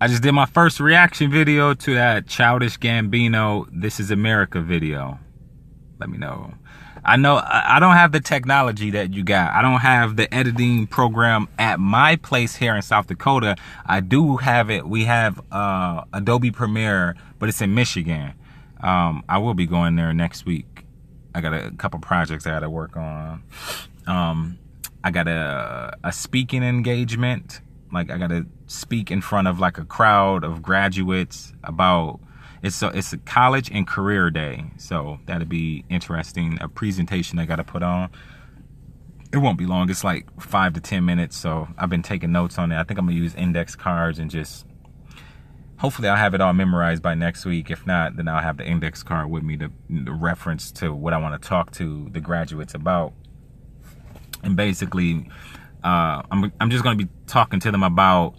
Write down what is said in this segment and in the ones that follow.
I just did my first reaction video to that Childish Gambino This Is America video. Let me know. I know I don't have the technology that you got. I don't have the editing program at my place here in South Dakota. I do have it. We have Adobe Premiere, but it's in Michigan. I will be going there next week. I got a couple projects I got to work on. I got a speaking engagement. Like I got to speak in front of like a crowd of graduates about, it's a college and career day. So that'll be interesting. A presentation I got to put on. It won't be long. It's like 5 to 10 minutes. So I've been taking notes on it. I think I'm gonna use index cards and just, hopefully I'll have it all memorized by next week. If not, then I'll have the index card with me to reference to what I want to talk to the graduates about. And basically, I'm just going to be talking to them about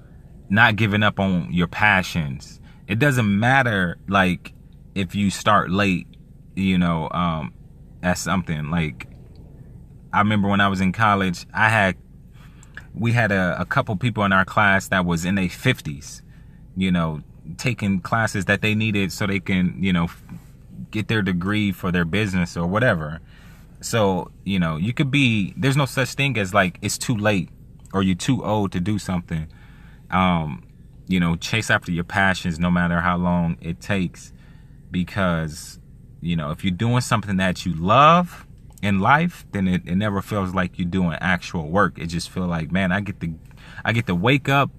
not giving up on your passions. It doesn't matter, like, if you start late, you know, at something. Like, I remember when I was in college, we had a couple people in our class that was in their 50s, you know, taking classes that they needed so they can, you know, get their degree for their business or whatever. So, you know, you could be, there's no such thing as like, it's too late or you're too old to do something. You know, chase after your passions no matter how long it takes, because, you know, if you're doing something that you love in life, then it never feels like you're doing actual work. It just feels like, man, I get to wake up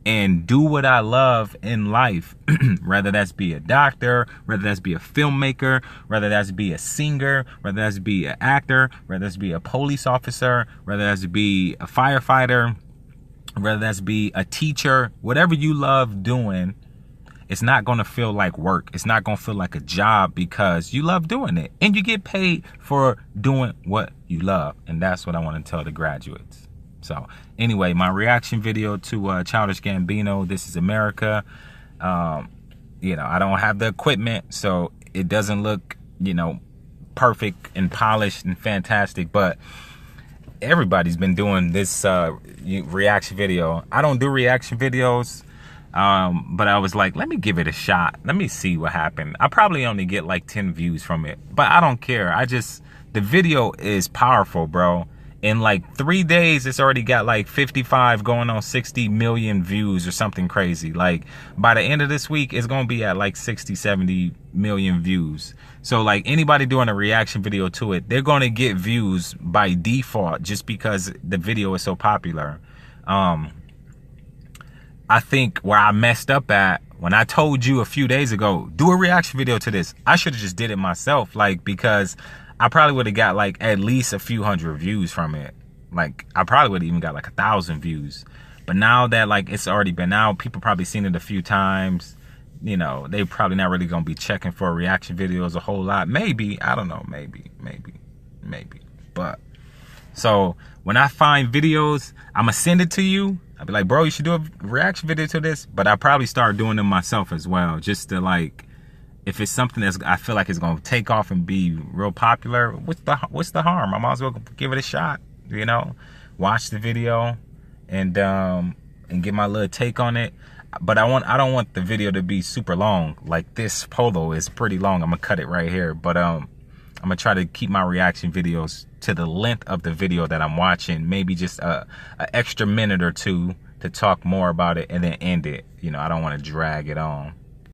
and do what I love in life, whether that's be a doctor, whether that's be a filmmaker, whether that's be a singer, whether that's be an actor, whether that's be a police officer, whether that's be a firefighter, whether that's be a teacher. Whatever you love doing, it's not going to feel like work. It's not going to feel like a job, because you love doing it and you get paid for doing what you love. And that's what I want to tell the graduates. So anyway, my reaction video to Childish Gambino, This Is America. You know, I don't have the equipment, so it doesn't look, you know, perfect and polished and fantastic, but everybody's been doing this reaction video. I don't do reaction videos, but I was like, let me give it a shot. Let me see what happened. I probably only get like 10 views from it, but I don't care. The video is powerful, bro. In like 3 days, it's already got like 55 going on 60 million views or something crazy. Like by the end of this week, it's going to be at like 60, 70 million views. So like anybody doing a reaction video to it, they're going to get views by default just because the video is so popular. I think where I messed up at, when I told you a few days ago, do a reaction video to this, I should have just did it myself. Like, because I probably would have got like at least a few hundred views from it. Like I probably would have even got like 1,000 views. But now that like it's already been out, people probably seen it a few times. You know, they probably not really gonna be checking for reaction videos a whole lot. Maybe, I don't know, maybe. But so when I find videos, I'ma send it to you. I'll be like, bro, you should do a reaction video to this. But I probably start doing them myself as well, just to like, if it's something that's I feel like it's gonna take off and be real popular, what's the harm? I might as well give it a shot, you know. Watch the video and get my little take on it. But I don't want the video to be super long. Like this polo is pretty long. I'm gonna cut it right here. But I'm gonna try to keep my reaction videos to the length of the video that I'm watching. Maybe just a extra minute or two to talk more about it and then end it. You know, I don't want to drag it on.